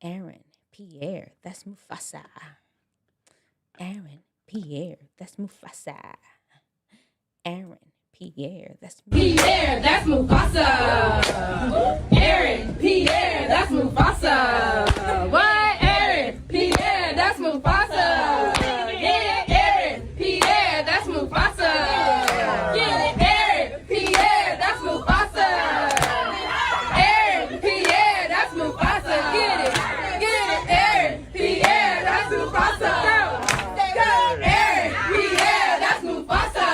Aaron, Pierre, that's Mufasa. Aaron, Pierre, that's Mufasa. Aaron, Pierre, that's Mufasa. Pierre, that's Mufasa. Aaron, Pierre, that's Mufasa. What? Aaron, Pierre, that's Mufasa. Yeah, Aaron, Pierre, that's Mufasa. Yeah, Aaron, Pierre, that's Mufasa. Aaron, Pierre, that's Mufasa. Get it, Aaron, Pierre, that's Mufasa. Go, Aaron, Pierre, that's Mufasa.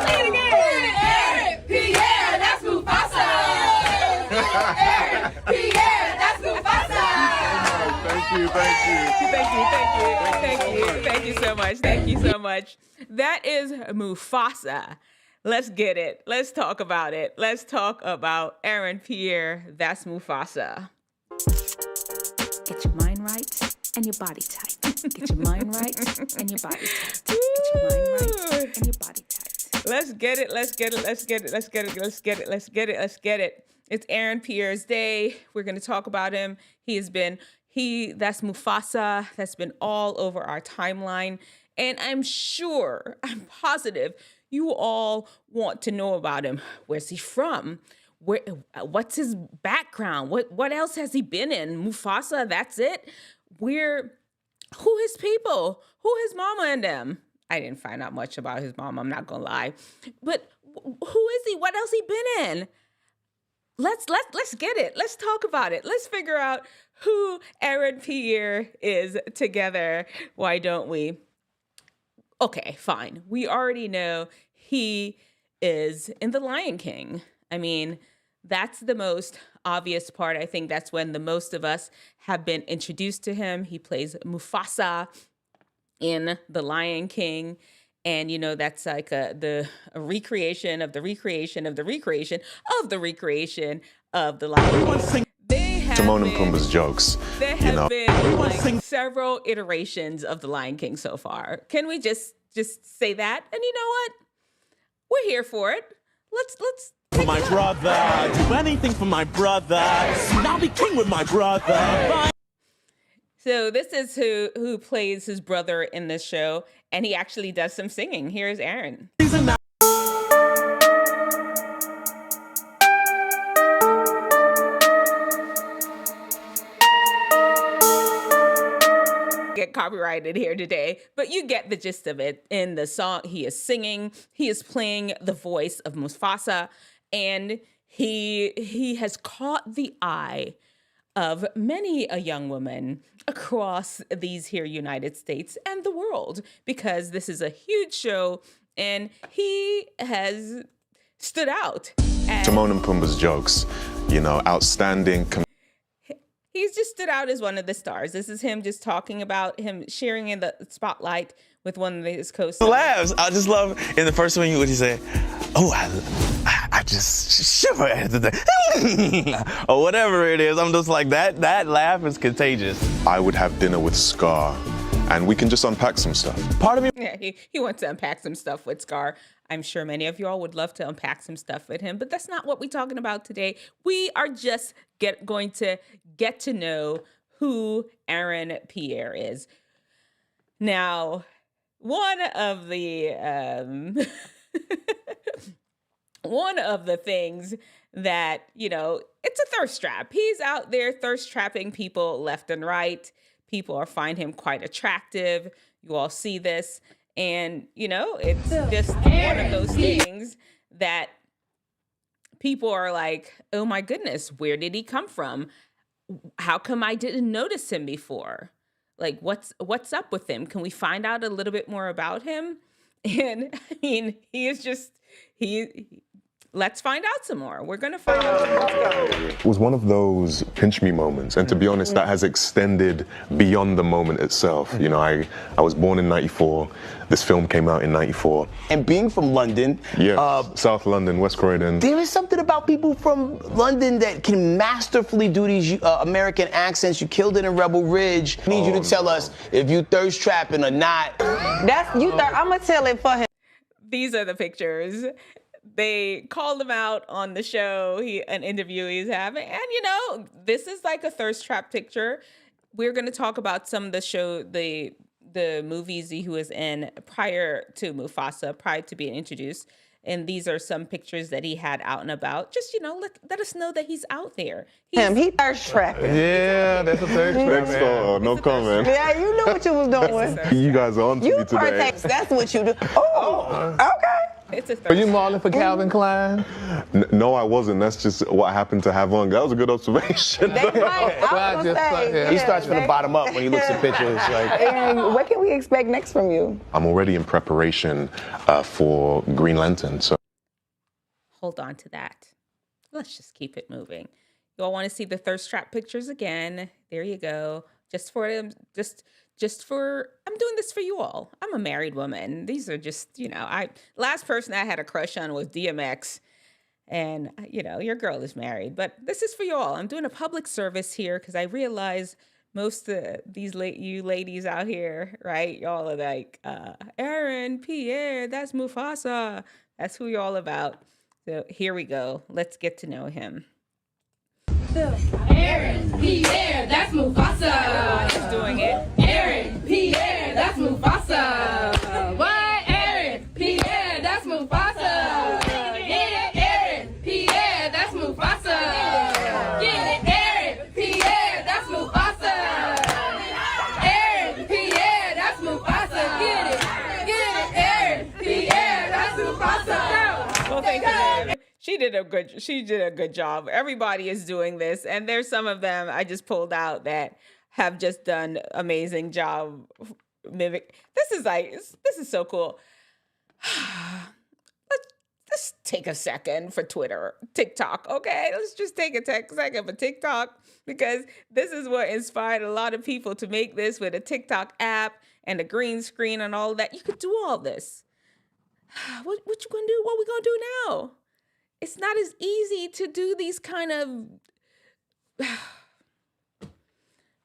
Say it again. Aaron, Pierre, that's Mufasa. Aaron, Pierre, that's Mufasa. Thank you so much. Thank you so much. That is Mufasa. Let's get it. Let's talk about it. Let's talk about Aaron Pierre. That's Mufasa. Get your mind right and your body tight. Get your mind right and your body tight. Get your mind right and your body tight. Let's get it. Let's get it. Let's get it. Let's get it. Let's get it. Let's get it. Let's get it. It's Aaron Pierre's day. We're going to talk about him. That's Mufasa. That's been all over our timeline. And I'm positive you all want to know about him. Where's he from? What's his background? What else has he been in? Mufasa, that's it? Who his people? Who his mama and them? I didn't find out much about his mom, I'm not gonna lie. But who is he? What else he been in? Let's get it. Let's talk about it. Let's figure out who Aaron Pierre is together. Why don't we? Okay, fine. We already know he is in The Lion King. I mean, that's the most obvious part. I think that's when the most of us have been introduced to him. He plays Mufasa in The Lion King. And, that's like a recreation of the recreation of the recreation of the recreation of The Lion King. Timon and Pumbaa's jokes. There have been several iterations of The Lion King so far. Can we just say that? And you know what? We're here for it. Let's for my brother, do anything for my brother. I'll be king with my brother. Bye. So this is who plays his brother in this show, and he actually does some singing. Here's Aaron. Get copyrighted here today, but you get the gist of it. In the song, he is singing, he is playing the voice of Mufasa, and he has caught the eye of many a young woman across these here United States and the world, because this is a huge show, and he has stood out. Timon and Pumbaa's jokes, outstanding. He's just stood out as one of the stars. This is him just talking about him sharing in the spotlight with one of his co-stars. Laughs. I just love in the first one what he said. Oh, I just shiver at the or whatever it is. I'm just like that. That laugh is contagious. I would have dinner with Scar, and we can just unpack some stuff. Part of me. Yeah, he wants to unpack some stuff with Scar. I'm sure many of you all would love to unpack some stuff with him, but that's not what we're talking about today. We are just going to get to know who Aaron Pierre is. Now, one of the things that, it's a thirst trap. He's out there thirst trapping people left and right. People find him quite attractive. You all see this. And, it's just one of those things that people are like, oh my goodness, where did he come from? How come I didn't notice him before? Like, what's up with him? Can we find out a little bit more about him? And I mean, let's find out some more. We're going to find out some more. It was one of those pinch me moments. And to be honest, that has extended beyond the moment itself. I was born in 94. This film came out in 94. And being from London. Yeah, South London, West Croydon. There is something about people from London that can masterfully do these American accents. You killed it in Rebel Ridge. I need you to tell us if you thirst trapping or not. I'm going to tell it for him. These are the pictures. They called him out on the show, an interview he's having. And, this is like a thirst trap picture. we're going to talk about some of the movies he was in prior to Mufasa, prior to being introduced. And these are some pictures that he had out and about. Just, let us know that he's out there. He thirst trapping. Yeah, that's a thirst trap. Next door, no comment. Yeah, you knew what you was doing. You guys are on to You me today. partake. That's what you do. Oh, okay. It's a Were you modeling for Calvin Klein? No, I wasn't. That's just what I happened to have on. That was a good observation. They might. I was gonna say, He starts from the bottom up when he looks at pictures. Like, And what can we expect next from you? I'm already in preparation for Green Lantern. So Hold on to that. Let's just keep it moving. You all want to see the thirst trap pictures again? There you go. Just for I'm doing this for you all. I'm a married woman. These are just, last person I had a crush on was DMX. And, your girl is married. But this is for you all. I'm doing a public service here because I realize most of you ladies out here, right? Y'all are like, Aaron, Pierre, that's Mufasa. That's who you're all about. So here we go. Let's get to know him. Aaron, Pierre, that's Mufasa. He's doing it. Aaron, Pierre, that's Mufasa. What? Aaron, Pierre, that's Mufasa. Get it, Aaron, Pierre, that's Mufasa. Get it, Aaron, Pierre, that's Mufasa. Aaron, Pierre, that's Mufasa. Get it, Aaron, Pierre, that's Mufasa. Well, thank you, ma'am. She did a good job. Everybody is doing this, and there's some of them I just pulled out that have just done amazing job mimic. This is so cool. Let's take a second for TikTok, okay? Let's just take a second for TikTok, because this is what inspired a lot of people to make this with a TikTok app and a green screen and all of that. You could do all this. What you gonna do? What we gonna do now? It's not as easy to do these kind of...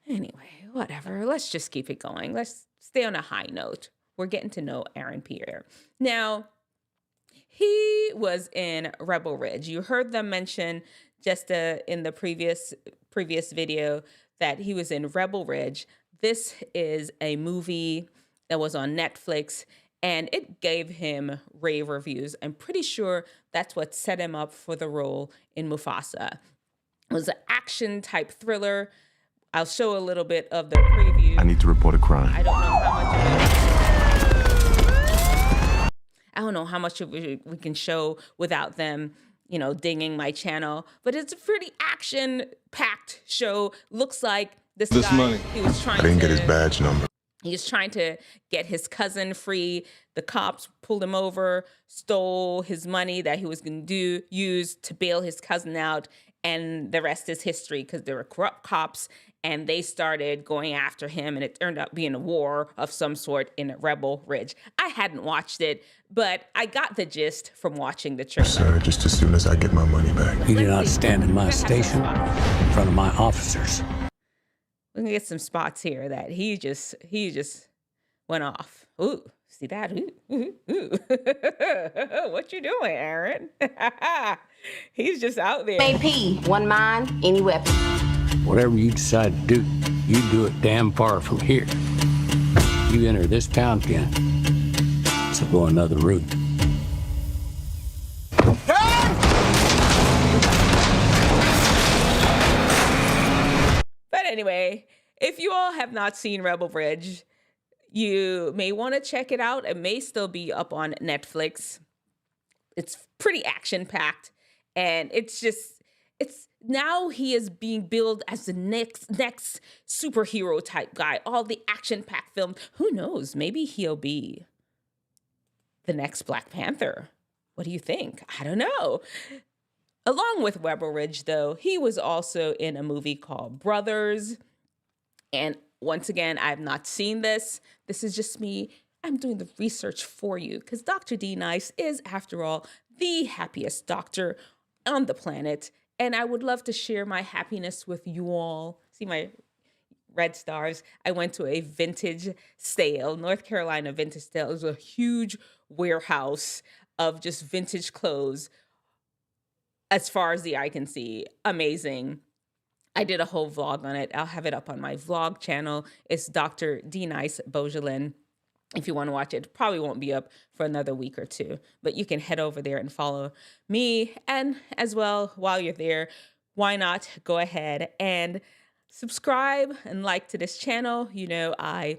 Anyway, whatever. Let's just keep it going. Let's stay on a high note. We're getting to know Aaron Pierre. Now, he was in Rebel Ridge. You heard them mention just in the previous video that he was in Rebel Ridge. This is a movie that was on Netflix, and it gave him rave reviews. I'm pretty sure that's what set him up for the role in Mufasa. It was an action type thriller. I'll show a little bit of the preview. I need to report a crime. I don't know how much of it we can show without them, dinging my channel. But it's a pretty action-packed show. Looks like this guy, money. He was trying I didn't get his badge number. He was trying to get his cousin free. The cops pulled him over, stole his money that he was going to use to bail his cousin out. And the rest is history, because there were corrupt cops and they started going after him. And it turned out being a war of some sort in Rebel Ridge. I hadn't watched it, but I got the gist from watching the trailer. Sir, just as soon as I get my money back. You do not stand in my station in front of my officers. We're gonna get some spots here that he just went off. Ooh, see that? Ooh. What you doing, Aaron? He's just out there. AP, one mind, any weapon. Whatever you decide to do, you do it damn far from here. You enter this town again, so go another route. But anyway, if you all have not seen Rebel Ridge, you may want to check it out. It may still be up on Netflix. It's pretty action-packed, and it's now he is being billed as the next superhero type guy. All the action-packed films. Who knows? Maybe he'll be the next Black Panther. What do you think? I don't know. Along with Rebel Ridge, though, he was also in a movie called Brothers. And once again, I have not seen this. This is just me. I'm doing the research for you, because Dr. D Nice is, after all, the happiest doctor on the planet. And I would love to share my happiness with you all. See my red stars? I went to a vintage sale, North Carolina vintage sale. It was a huge warehouse of just vintage clothes. As far as the eye can see, amazing. I did a whole vlog on it. I'll have it up on my vlog channel. It's Dr. D. Nice Beaugelin. If you want to watch it, it probably won't be up for another week or two, but you can head over there and follow me. And as well, while you're there, why not go ahead and subscribe and like to this channel. You know, I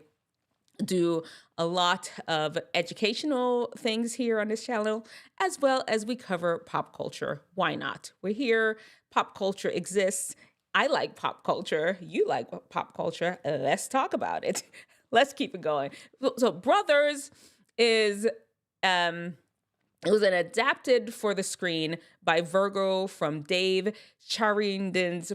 do a lot of educational things here on this channel, as well as we cover pop culture. Why not? We're here. Pop culture exists. I like pop culture. You like pop culture. Let's talk about it. Let's keep it going. So Brothers is, it was an adapted for the screen by Virgo from Dave Chariandi's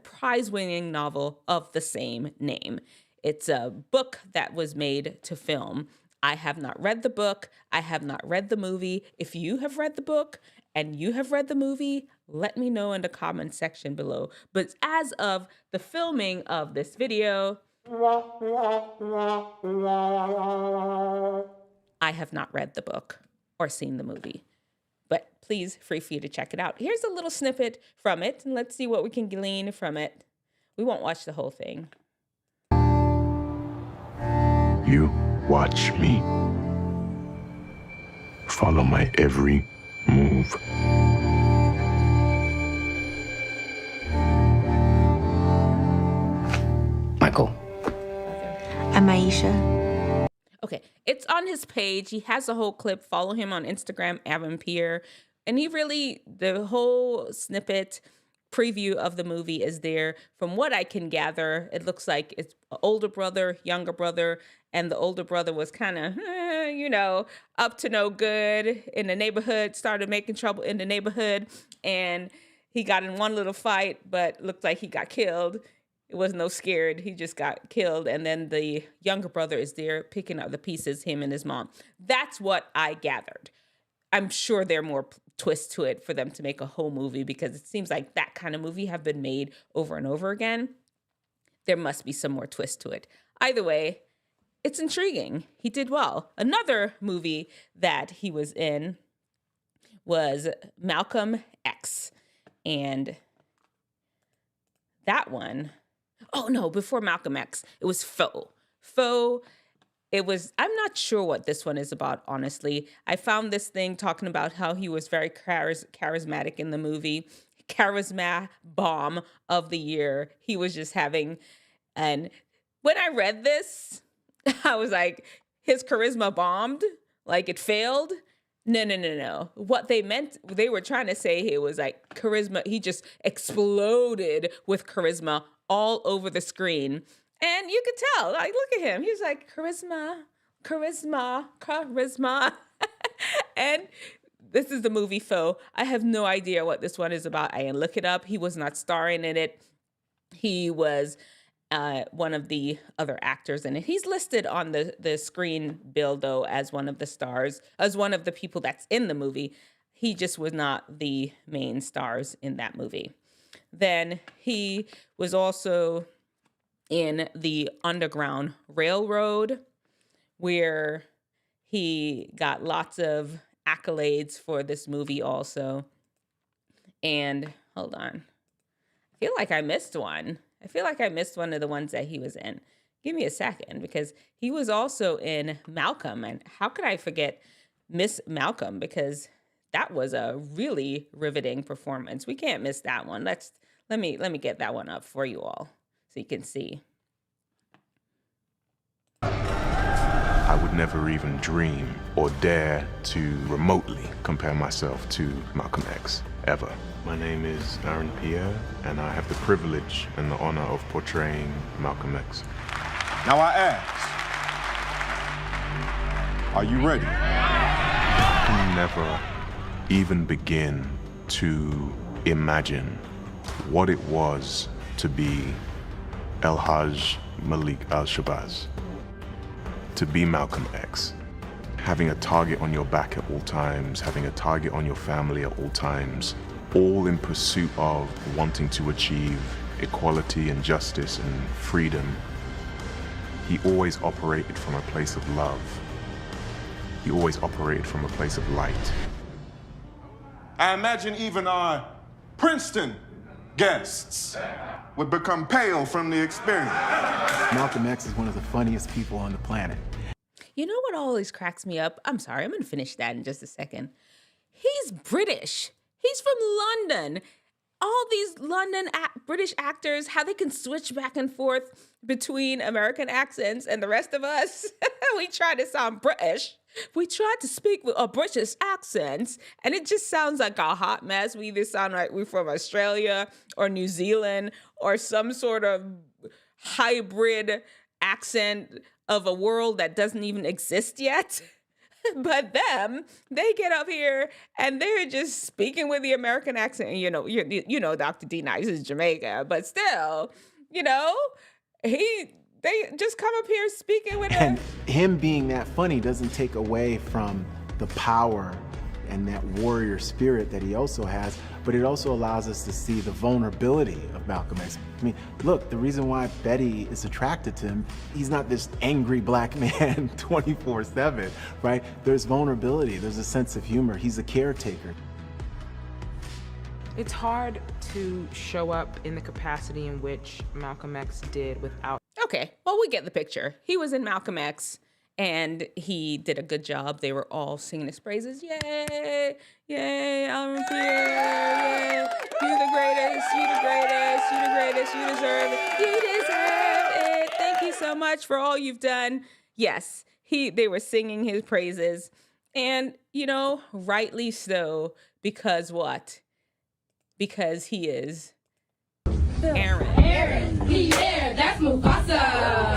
prize-winning novel of the same name. It's a book that was made to film. I have not read the book. I have not read the movie. If you have read the book and you have read the movie, let me know in the comment section below. But as of the filming of this video, I have not read the book or seen the movie. But please, feel free to check it out. Here's a little snippet from it, and let's see what we can glean from it. We won't watch the whole thing. You watch me. Follow my every move. Michael. I'm Aisha. Okay, it's on his page. He has a whole clip. Follow him on Instagram, Pierre. And he really, the whole snippet preview of the movie is there. From what I can gather, it looks like it's an older brother, younger brother, and the older brother was kind of, up to no good in the neighborhood, started making trouble in the neighborhood, and he got in one little fight, but looked like he got killed. It was no scared. He just got killed. And then the younger brother is there picking up the pieces, him and his mom. That's what I gathered. I'm sure there are more twists to it for them to make a whole movie, because it seems like that kind of movie have been made over and over again. There must be some more twist to it. Either way, it's intriguing. He did well. Another movie that he was in was Malcolm X. And that one... Oh, no, before Malcolm X, it was Faux. It was, I'm not sure what this one is about, honestly. I found this thing talking about how he was very charismatic in the movie. Charisma bomb of the year he was just having. And when I read this, I was like, his charisma bombed? Like it failed? No. What they meant, they were trying to say it was like charisma. He just exploded with charisma all over the screen. And you could tell, like, look at him. He's like, charisma. And this is the movie Faux. I have no idea what this one is about. I didn't look it up. He was not starring in it. He was one of the other actors in it. He's listed on the screen bill, though, as one of the stars, as one of the people that's in the movie. He just was not the main stars in that movie. Then he was also in the Underground Railroad, where he got lots of accolades for this movie also. And hold on. I feel like I missed one. Of the ones that he was in. Give me a second, because he was also in Malcolm. And how could I forget Miss Malcolm? Because that was a really riveting performance. We can't miss that one. Let me get that one up for you all so you can see. I would never even dream or dare to remotely compare myself to Malcolm X, ever. My name is Pierre, and I have the privilege and the honor of portraying Malcolm X. Now I ask, are you ready? I can never even begin to imagine what it was to be El-Hajj Malik al-Shabazz, to be Malcolm X. Having a target on your back at all times, having a target on your family at all times, all in pursuit of wanting to achieve equality and justice and freedom. He always operated from a place of love. He always operated from a place of light. I imagine even our Princeton guests would become pale from the experience. Malcolm X is one of the funniest people on the planet. You know what always cracks me up? I'm sorry, I'm going to finish that in just a second. He's British. He's from London. All these British actors, how they can switch back and forth between American accents and the rest of us. We try to sound British. We try to speak with a British accent, and it just sounds like a hot mess. We either sound like we're from Australia or New Zealand or some sort of hybrid accent of a world that doesn't even exist yet. But they get up here and they're just speaking with the American accent. And, you know, Dr. D Nice is Jamaica, but still, they just come up here speaking with And him being that funny doesn't take away from the power and that warrior spirit that he also has, but it also allows us to see the vulnerability of Malcolm X. I mean, look, the reason why Betty is attracted to him, he's not this angry black man 24/7, right? There's vulnerability, there's a sense of humor. He's a caretaker. It's hard to show up in the capacity in which Malcolm X did without. Okay, well, we get the picture. He was in Malcolm X, and he did a good job. They were all singing his praises. Yay, yay, Aaron Pierre, yay. You're the greatest, you're the greatest, you're the greatest, you deserve it. You deserve it. Thank you so much for all you've done. Yes, they were singing his praises. And, rightly so, because what? Because he is Aaron, Pierre, that's Mufasa.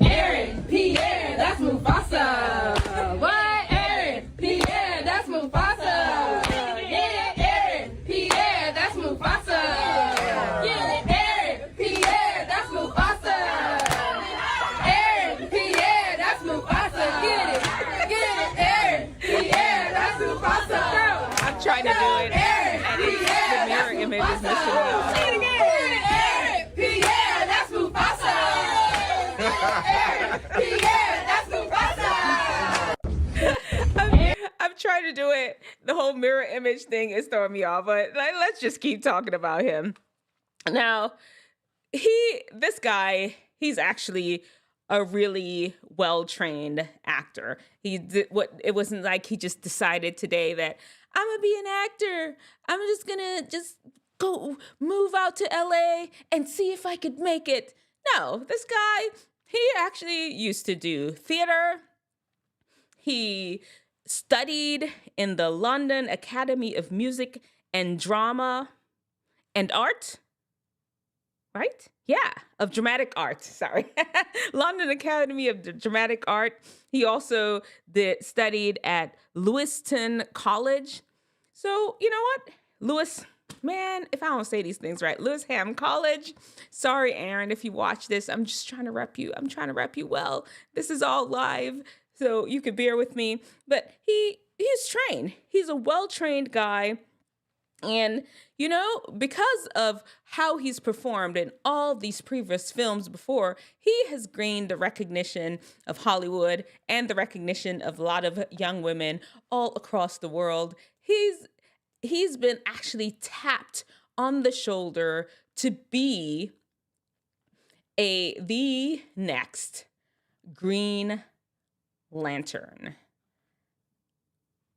Aaron, Pierre, that's Mufasa. What? Aaron, Pierre, that's Mufasa. Yeah, Aaron, Pierre, that's Mufasa. Yeah, Aaron, Pierre, that's Mufasa. Aaron, Pierre, that's Mufasa. Get it, Aaron, Pierre, that's Mufasa. I'm trying to do it. Aaron, Pierre, that's image is missing out. Say it again. Aaron, Pierre, that's Mufasa. Aaron, Pierre, that's Mufasa. I'm trying to do it. The whole mirror image thing is throwing me off, but let's just keep talking about him. Now, this guy, he's actually a really well-trained actor. It wasn't like he just decided today that I'm gonna be an actor. I'm just gonna go move out to LA and see if I could make it. No, this guy, he actually used to do theater. He studied in the London Academy of Music and Drama and Art, right? Yeah, of Dramatic Art, sorry. London Academy of Dramatic Art. He also studied at Lewiston College. So, you know what? If I don't say these things right, Lewisham College. Sorry, Aaron, if you watch this, I'm just trying to rep you. I'm trying to rep you well. This is all live, so you could bear with me. But he's trained. He's a well-trained guy. And, because of how he's performed in all these previous films before, he has gained the recognition of Hollywood and the recognition of a lot of young women all across the world. He's been actually tapped on the shoulder to be the next Green Lantern.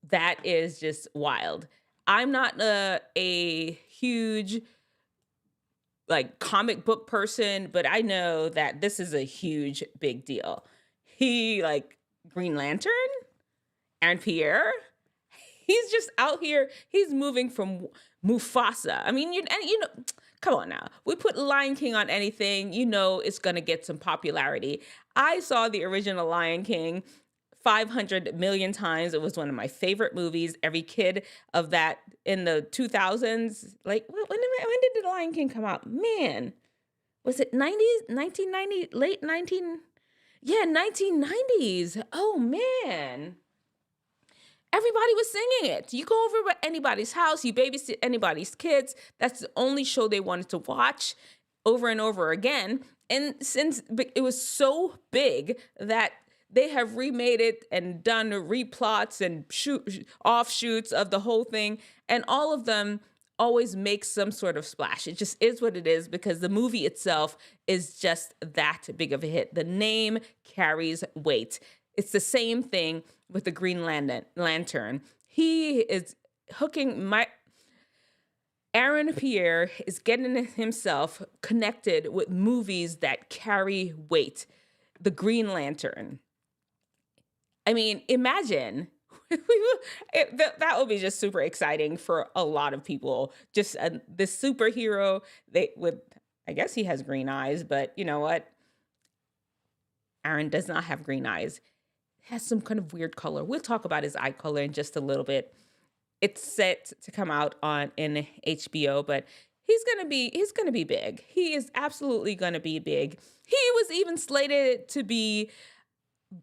That is just wild. I'm not a huge comic book person, but I know that this is a huge, big deal. Green Lantern, Aaron Pierre, he's just out here. He's moving from Mufasa. I mean, come on now. We put Lion King on anything, it's gonna get some popularity. I saw the original Lion King 500 million times. It was one of my favorite movies. Every kid of that in the 2000s, when did The Lion King come out? Man, was it 90s, 1990, late 1990s. Oh man. Everybody was singing it. You go over to anybody's house, you babysit anybody's kids. That's the only show they wanted to watch over and over again. And since it was so big that they have remade it and done replots and offshoots of the whole thing, and all of them always make some sort of splash. It just is what it is because the movie itself is just that big of a hit. The name carries weight. It's the same thing with the Green Lantern. He is Aaron Pierre is getting himself connected with movies that carry weight. The Green Lantern. I mean, imagine. That would be just super exciting for a lot of people. Just this superhero, I guess he has green eyes, but you know what? Aaron does not have green eyes. He has some kind of weird color. We'll talk about his eye color in just a little bit. It's set to come out in HBO, but he's gonna be big. He is absolutely gonna be big. He was even slated to be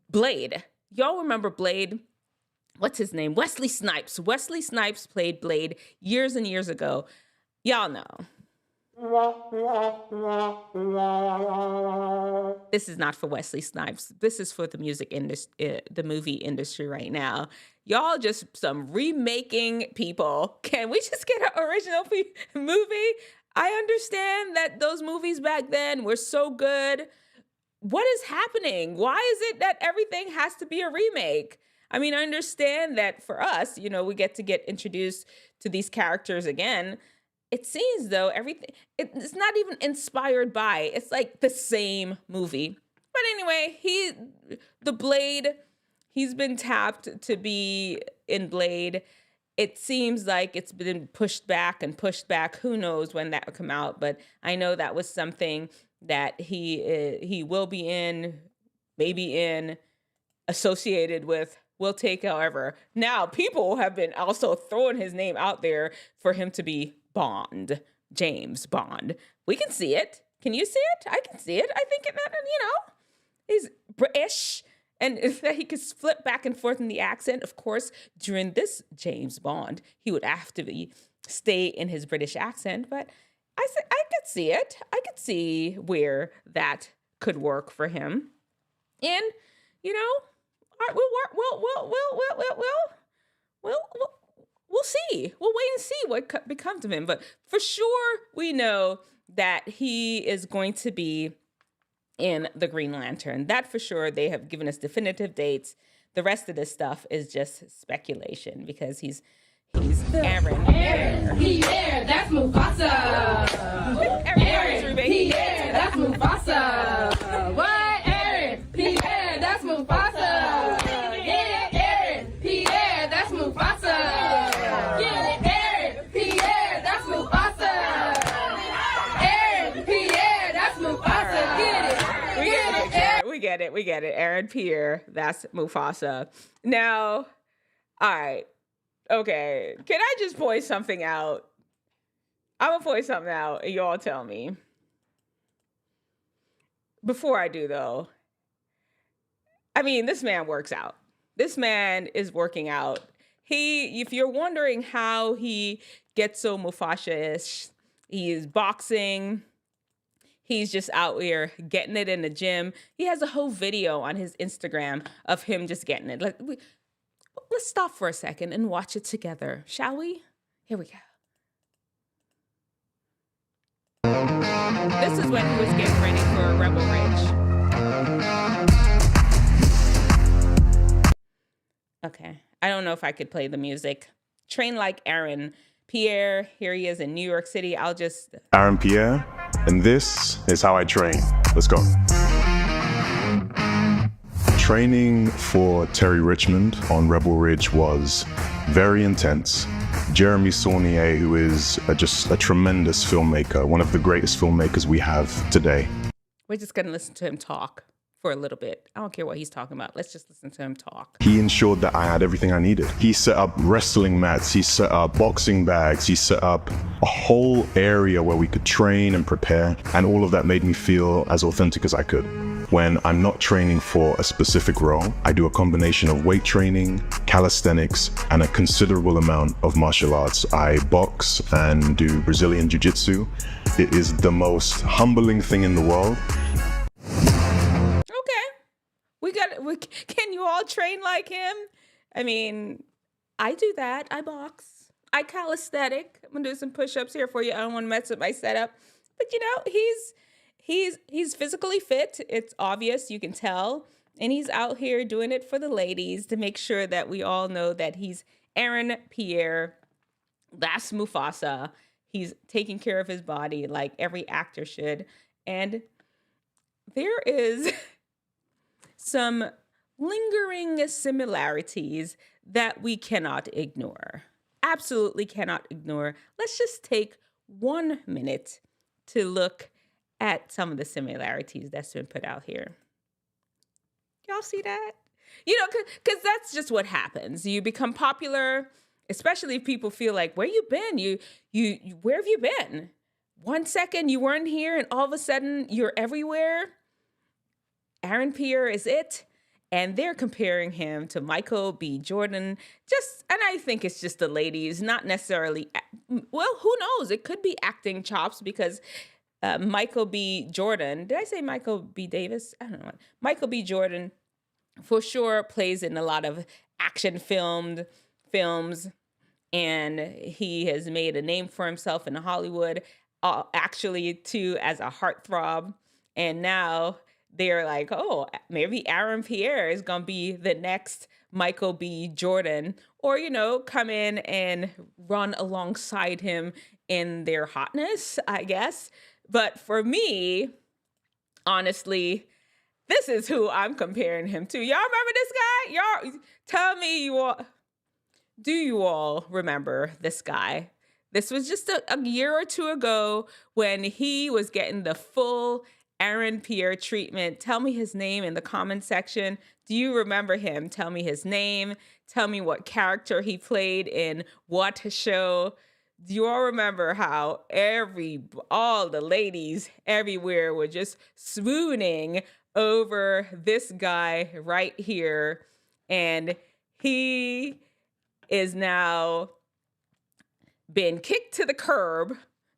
Blade. Y'all remember Blade? What's his name? Wesley Snipes. Wesley Snipes played Blade years and years ago. Y'all know. This is not for Wesley Snipes. This is for the music industry, the movie industry right now. Y'all just some remaking people. Can we just get an original movie? I understand that those movies back then were so good. What is happening? Why is it that everything has to be a remake? I mean, I understand that for us, we get introduced to these characters again. It seems though it's not even inspired by. It's like the same movie. But anyway, the Blade, he's been tapped to be in Blade. It seems like it's been pushed back and pushed back. Who knows when that will come out? But I know that was something that he will be in, maybe in, associated with. We'll take however. Now, people have been also throwing his name out there for him to be Bond, James Bond. We can see it. Can you see it? I can see it. I think he's British, and that he could flip back and forth in the accent. Of course, during this James Bond, he would have to stay in his British accent. But I could see it. I could see where that could work for him, and we'll see. We'll wait and see what becomes of him. But for sure, we know that he is going to be in the Green Lantern. That for sure. They have given us definitive dates. The rest of this stuff is just speculation because he's Aaron. Pierre, that's Mufasa. Pierre, that's Mufasa. What? Aaron, Pierre, that's Mufasa. Get it, Aaron, Pierre, that's Mufasa. Get it, Aaron, Pierre, that's Mufasa. Aaron, Pierre, that's Mufasa. Get it. We get it. Aaron Pierre, that's Mufasa. Now, all right. Okay. Can I just point something out? I'm going to point something out and y'all tell me. Before I do, though, I mean, this man works out. This man is working out. If you're wondering how he gets so Mufasa-ish, he is boxing. He's just out here getting it in the gym. He has a whole video on his Instagram of him just getting it. Let's stop for a second and watch it together, shall we? Here we go. This is when he was getting ready for Rebel Ridge. Okay, I don't know if I could play the music. Train like Aaron Pierre, here he is in New York City. Aaron Pierre, and this is how I train. Let's go. Training for Terry Richmond on Rebel Ridge was very intense. Jeremy Saulnier, who is just a tremendous filmmaker, one of the greatest filmmakers we have today. We're just going to listen to him talk for a little bit. I don't care what he's talking about. Let's just listen to him talk. He ensured that I had everything I needed. He set up wrestling mats. He set up boxing bags. He set up a whole area where we could train and prepare. And all of that made me feel as authentic as I could. When I'm not training for a specific role, I do a combination of weight training, calisthenics, and a considerable amount of martial arts. I box and do Brazilian jiu-jitsu. It is the most humbling thing in the world. Okay. Can you all train like him? I mean, I do that. I box. I calisthenic. I'm gonna do some push-ups here for you. I don't want to mess up my setup. But you know, he's physically fit. It's obvious, you can tell. And he's out here doing it for the ladies to make sure that we all know that he's Aaron Pierre. That's Mufasa. He's taking care of his body like every actor should. And there is some lingering similarities that we cannot ignore. Absolutely cannot ignore. Let's just take 1 minute to look at some of the similarities that's been put out here. Y'all see that? You know, because that's just what happens. You become popular, especially if people feel like, where you been? You where have you been? 1 second you weren't here and all of a sudden you're everywhere. Aaron Pierre is it. And they're comparing him to Michael B. Jordan. And I think it's just the ladies, not necessarily, well, who knows? It could be acting chops because Michael B. Jordan, did I say Michael B. Davis? I don't know. Michael B. Jordan for sure plays in a lot of action films, and he has made a name for himself in Hollywood, actually too, as a heartthrob. And now they're like, oh, maybe Aaron Pierre is going to be the next Michael B. Jordan, or, you know, come in and run alongside him in their hotness, I guess. But for me, honestly, this is who I'm comparing him to. Y'all remember this guy? Y'all tell me do you all remember this guy? This was just a year or two ago when he was getting the full Aaron Pierre treatment. Tell me his name in the comment section. Do you remember him? Tell me his name. Tell me what character he played in what show. Do you all remember how all the ladies everywhere were just swooning over this guy right here? And he is now been kicked to the curb.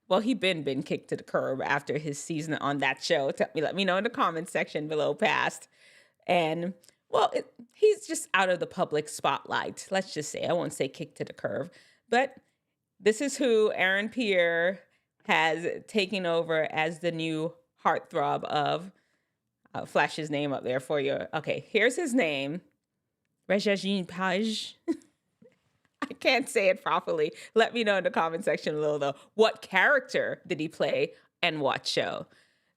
Well, he been kicked to the curb after his season on that show. Let me know in the comment section below past. And, well, he's just out of the public spotlight. Let's just say, I won't say kicked to the curb. But this is who Aaron Pierre has taken over as the new heartthrob of. I'll flash his name up there for you. Okay, here's his name. Regimen. I can't say it properly. Let me know in the comment section below, though. What character did he play and what show?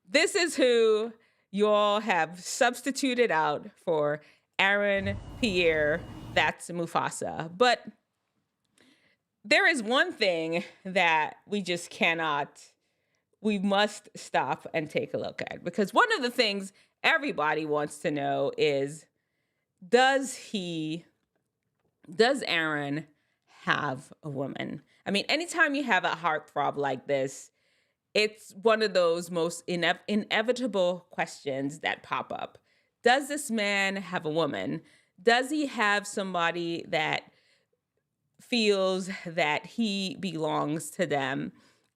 This is who you all have substituted out for Aaron Pierre. That's Mufasa. But there is one thing that we must stop and take a look at. Because one of the things everybody wants to know is, does Aaron have a woman? I mean, anytime you have a heartthrob like this, it's one of those most inevitable questions that pop up. Does this man have a woman? Does he have somebody that feels that he belongs to them?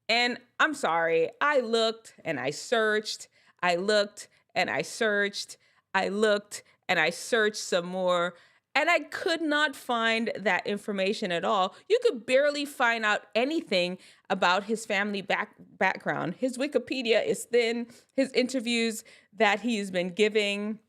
And I'm sorry, I looked and I searched, I looked and I searched, I looked and I searched some more, and I could not find that information at all. You could barely find out anything about his family background. His Wikipedia is thin. His interviews that he's been giving,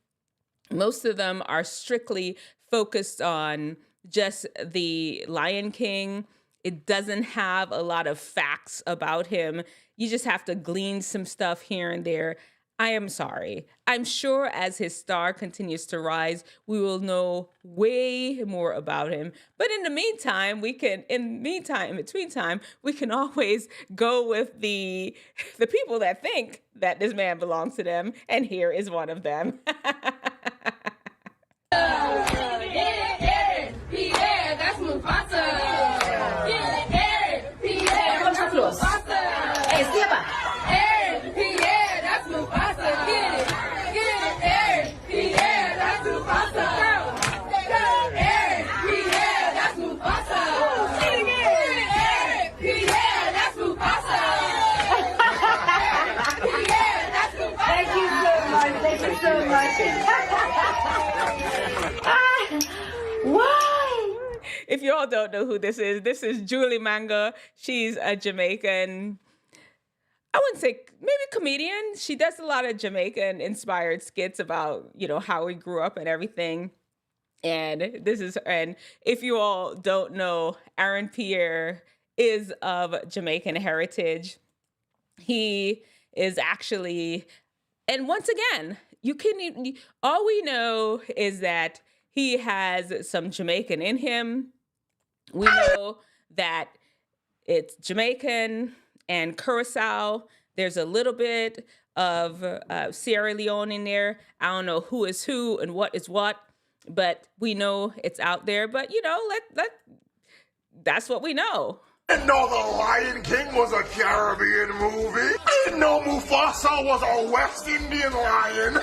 most of them are strictly focused on just the Lion King. It doesn't have a lot of facts about him. You just have to glean some stuff here and there. I am sorry. I'm sure as his star continues to rise, we will know way more about him. But in the meantime, we can always go with the people that think that this man belongs to them. And here is one of them. Pierre, that's Mufasa. Aaron, Pierre, that's Mufasa. Hey, step up. Aaron, Pierre, that's Mufasa. Get it, Aaron, Pierre, that's Mufasa. Aaron, Pierre, that's Mufasa. Aaron, Pierre, that's Mufasa. Pierre, that's Mufasa. Thank you so much. y'all don't know who this is Julie Manga. She's a Jamaican, I wouldn't say maybe comedian. She does a lot of Jamaican inspired skits about, you know, how we grew up and everything. And if you all don't know, Aaron Pierre is of Jamaican heritage. He is actually, and once again, all we know is that he has some Jamaican in him. We know that it's Jamaican and Curacao. There's a little bit of Sierra Leone in there. I don't know who is who and what is what, but we know it's out there. But, you know, that's what we know. Didn't know The Lion King was a Caribbean movie. Didn't know Mufasa was a West Indian lion.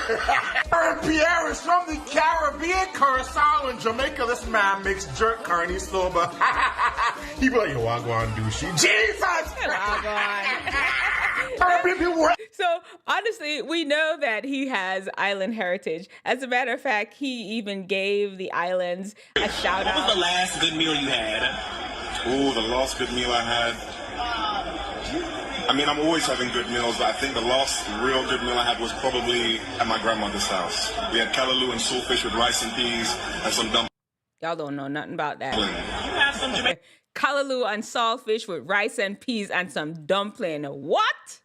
Aaron Pierre is from the Caribbean, Curacao, and Jamaica. This man makes jerk carny sober. He be like, yo, I go and do shit. Jesus! So, honestly, we know that he has island heritage. As a matter of fact, he even gave the islands a shout out. What was the last good meal you had? Oh, the last good meal I had. I mean, I'm always having good meals, but I think the last real good meal I had was probably at my grandmother's house. We had callaloo and saltfish with rice and peas and some dumplings. Y'all don't know nothing about that. You have some callaloo and saltfish with rice and peas and some dumpling. What?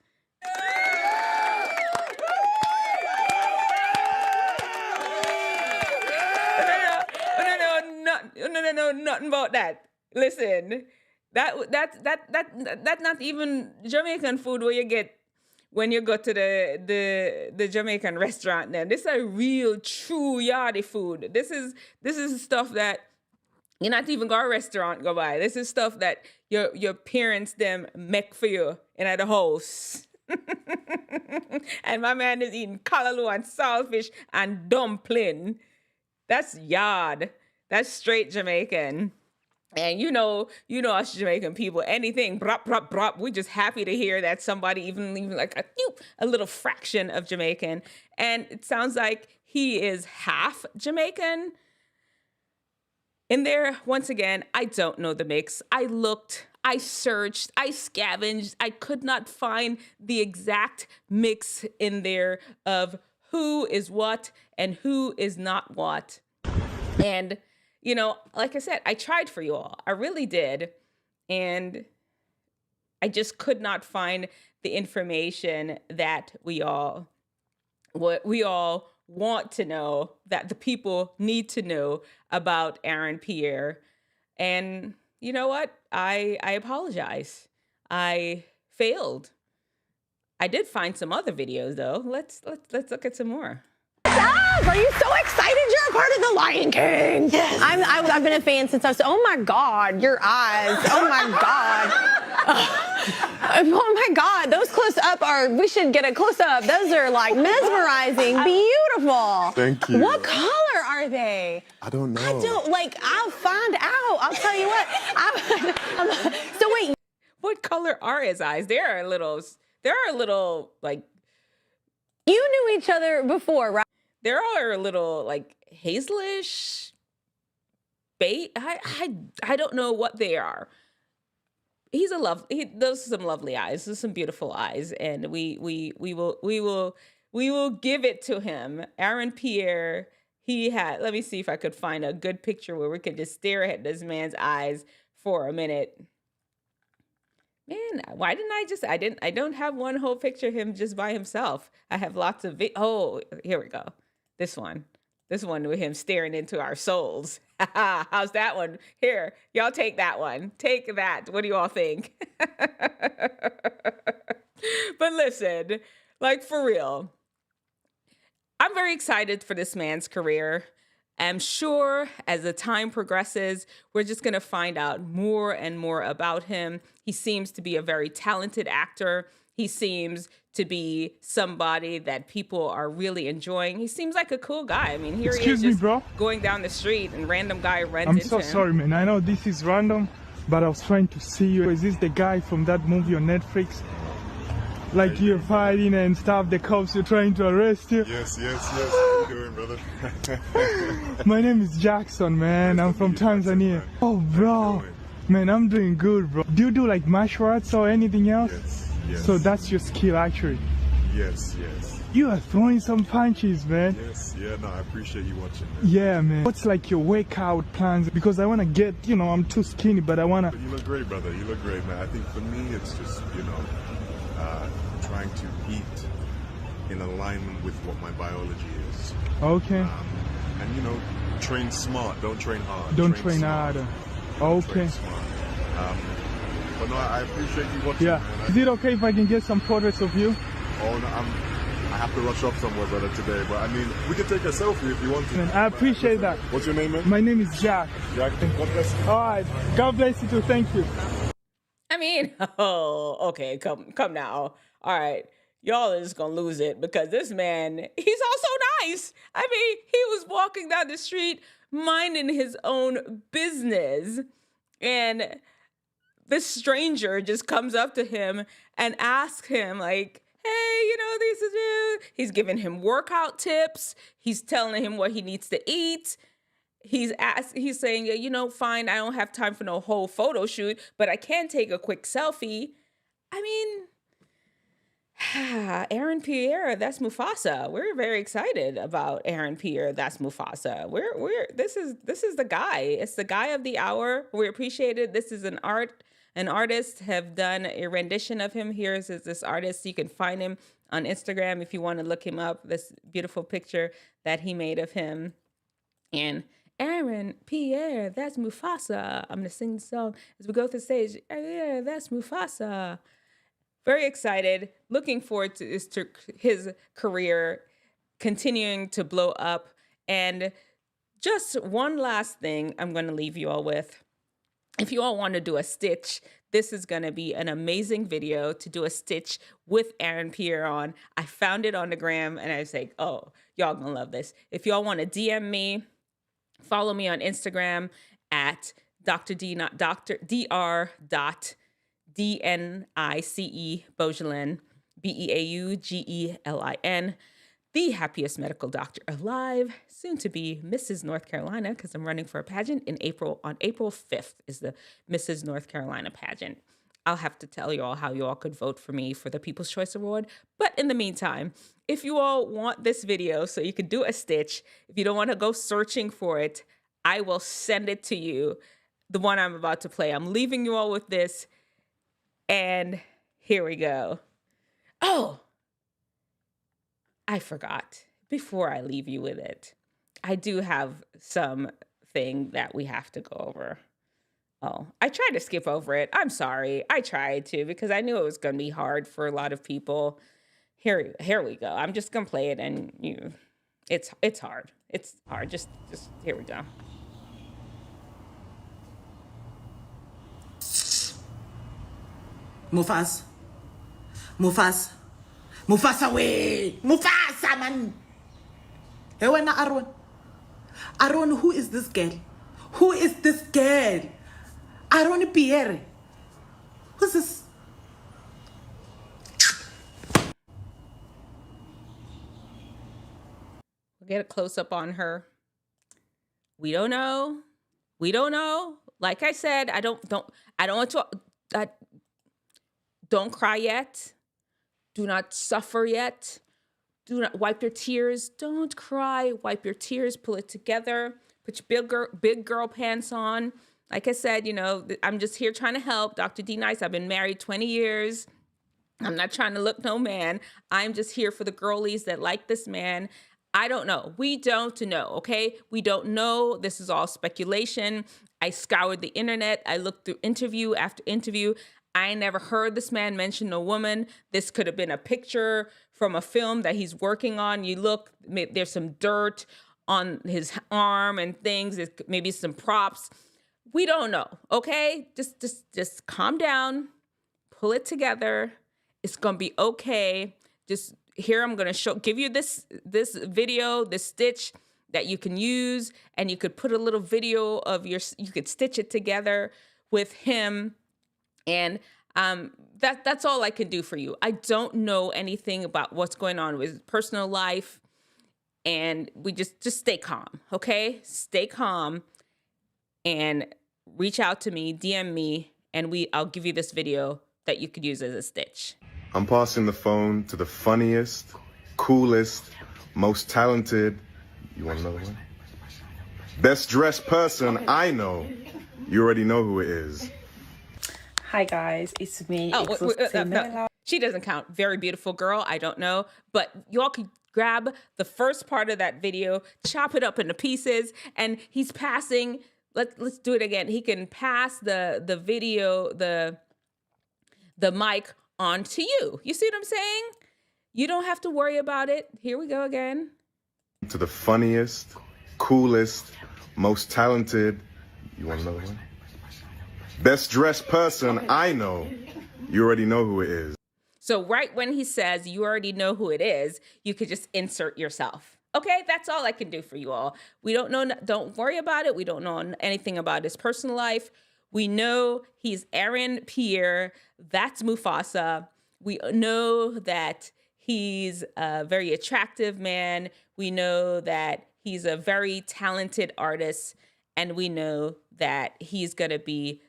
No, nothing about that. Listen, that's not even Jamaican food where you get when you go to the Jamaican restaurant. Then this is a real true yardie food. This is stuff that you're not even go to a restaurant go buy. This is stuff that your parents them make for you in the house. And my man is eating callaloo and saltfish and dumpling. That's yard. That's straight Jamaican. And you know us Jamaican people, anything brop brop brop, we're just happy to hear that somebody even like a little fraction of Jamaican. And it sounds like he is half Jamaican. In there, once again, I don't know the mix. I looked, I searched, I scavenged. I could not find the exact mix in there of who is what and who is not what. And you know, like I said, I tried for you all. I really did. And I just could not find the information that we all want to know, that the people need to know about Aaron Pierre. And you know what? I apologize. I failed. I did find some other videos though. Let's look at some more. Are you so excited you're a part of The Lion King? Yes. I've been a fan since I was, oh my God, your eyes. Oh my God. Oh my God, those close up we should get a close up. Those are like mesmerizing, beautiful. Thank you. What color are they? I don't know. I'll find out. I'll tell you what. So wait. What color are his eyes? They're a little like. You knew each other before, right? There are a little like hazelish, I don't know what they are. He those are some lovely eyes. Those are some beautiful eyes, and we will give it to him. Aaron Pierre. Let me see if I could find a good picture where we could just stare at this man's eyes for a minute. Man, why didn't I don't have one whole picture of him just by himself. I have lots of oh, here we go. This one with him staring into our souls. How's that one? Here, y'all take that one. Take that. What do you all think? But listen, like for real, I'm very excited for this man's career. I'm sure as the time progresses, we're just going to find out more and more about him. He seems to be a very talented actor. He seems to be somebody that people are really enjoying. He seems like a cool guy. I mean, here Excuse he is just me, bro. going down the street and random guy runs into him. I'm so sorry, man. I know this is random, but I was trying to see you. Is this the guy from that movie on Netflix? Like you're fighting and stuff, the cops are trying to arrest you? Yes. How you doing, brother? My name is Jackson, man. I'm from Tanzania. Oh, bro. Man, I'm doing good, bro. Do you do like martial arts or anything else? Yes. So that's your skill, actually. Yes. You are throwing some punches, man. Yes, yeah, no, I appreciate you watching, man. Yeah, man. What's like your workout plans? Because I want to get, you know, I'm too skinny, but I want to... But you look great, brother. You look great, man. I think for me, it's just, you know, trying to eat in alignment with what my biology is. Okay. And, you know, train smart. Don't train hard. Don't train hard. Okay. Train smart. But no, I appreciate you watching, Yeah. man. Is it okay if I can get some portraits of you? Oh, no, I have to rush off somewhere, brother, today. But, I mean, we can take a selfie if you want to. Man, I appreciate that. What's your name, man? My name is Jack. Jack, God bless you. All right. God bless you too. Thank you. I mean, oh, okay, come now. All right. Y'all are just gonna lose it because this man, he's also nice. I mean, he was walking down the street minding his own business, and this stranger just comes up to him and asks him, like, hey, you know, this is you. He's giving him workout tips. He's telling him what he needs to eat. He's saying, you know, fine, I don't have time for no whole photo shoot, but I can take a quick selfie. I mean, Aaron Pierre, that's Mufasa. We're very excited about Aaron Pierre, that's Mufasa. This is the guy. It's the guy of the hour. We appreciate it. This is an artist have done a rendition of him. Here's this artist. You can find him on Instagram if you want to look him up. This beautiful picture that he made of him. And Aaron Pierre, that's Mufasa. I'm gonna sing the song as we go through the stage. Yeah, that's Mufasa. Very excited. Looking forward to his career continuing to blow up. And just one last thing I'm going to leave you all with. If you all want to do a stitch, this is going to be an amazing video to do a stitch with Aaron Pierre on. I found it on the gram and I was like, oh, y'all going to love this. If y'all want to DM me, follow me on Instagram at dr.dnice Beaugelin, Beaugelin, the happiest medical doctor alive, soon to be Mrs. North Carolina, because I'm running for a pageant in April. On April 5th is the Mrs. North Carolina pageant. I'll have to tell you all how you all could vote for me for the People's Choice Award. But in the meantime, if you all want this video so you can do a stitch, if you don't want to go searching for it, I will send it to you, the one I'm about to play. I'm leaving you all with this. And here we go. Oh, I forgot. Before I leave you with it, I do have something that we have to go over. Oh, I tried to skip over it. I'm sorry. I tried to because I knew it was going to be hard for a lot of people. Here we go. I'm just going to play it and it's hard. It's hard. Just here we go. Mufasa way, Mufasa man. Hey, when Aaron, who is this girl? Who is this girl? Aaron Pierre. Who's this? We'll get a close up on her. We don't know. Like I said, I don't want to. Don't cry yet. Do not suffer yet. Do not wipe your tears. Don't cry. Wipe your tears. Pull it together. Put your big girl pants on. Like I said, you know, I'm just here trying to help. Dr. D Nice, I've been married 20 years. I'm not trying to look no man. I'm just here for the girlies that like this man. I don't know. We don't know, okay? We don't know. This is all speculation. I scoured the internet. I looked through interview after interview. I never heard this man mention a woman. This could have been a picture from a film that he's working on. You look, there's some dirt on his arm and things. There's maybe some props. We don't know, okay? Just calm down. Pull it together. It's going to be okay. Just here, I'm going to give you this video, this stitch that you can use, and you could put a little video of you could stitch it together with him. And that's all I can do for you. I don't know anything about what's going on with his personal life. and we just stay calm, okay? Stay calm and reach out to me, DM me, and I'll give you this video that you could use as a stitch. I'm passing the phone to the funniest, coolest, most talented, you want another one? Best dressed person I know. You already know who it is. Hi guys, it's me. No. She doesn't count. Very beautiful girl. I don't know, but y'all could grab the first part of that video, chop it up into pieces, and he's passing. Let's do it again. He can pass the video, the mic on to you. You see what I'm saying? You don't have to worry about it. Here we go again. To the funniest, coolest, most talented, you want another one? Best dressed person I know. You already know who it is. So right when he says you already know who it is, you could just insert yourself. Okay, that's all I can do for you all. We don't know, don't worry about it. We don't know anything about his personal life. We know he's Aaron Pierre. That's Mufasa. We know that he's a very attractive man. We know that he's a very talented artist. And we know that he's going to be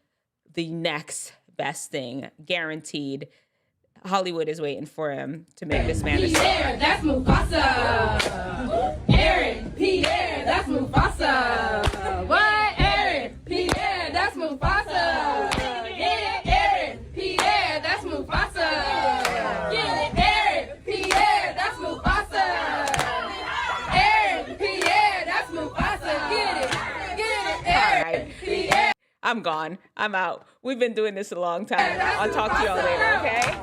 the next best thing, guaranteed. Hollywood is waiting for him to make this man a star. Pierre, that's Mufasa. Aaron, Pierre, that's Mufasa. What? Aaron, Pierre, that's Mufasa. Yeah, Aaron, Pierre, that's Mufasa. Yeah, Aaron, Pierre, that's Mufasa. Aaron, Pierre, that's Mufasa. Get it, Aaron, Pierre. I'm gone. I'm out. We've been doing this a long time. I'll talk to y'all later, okay?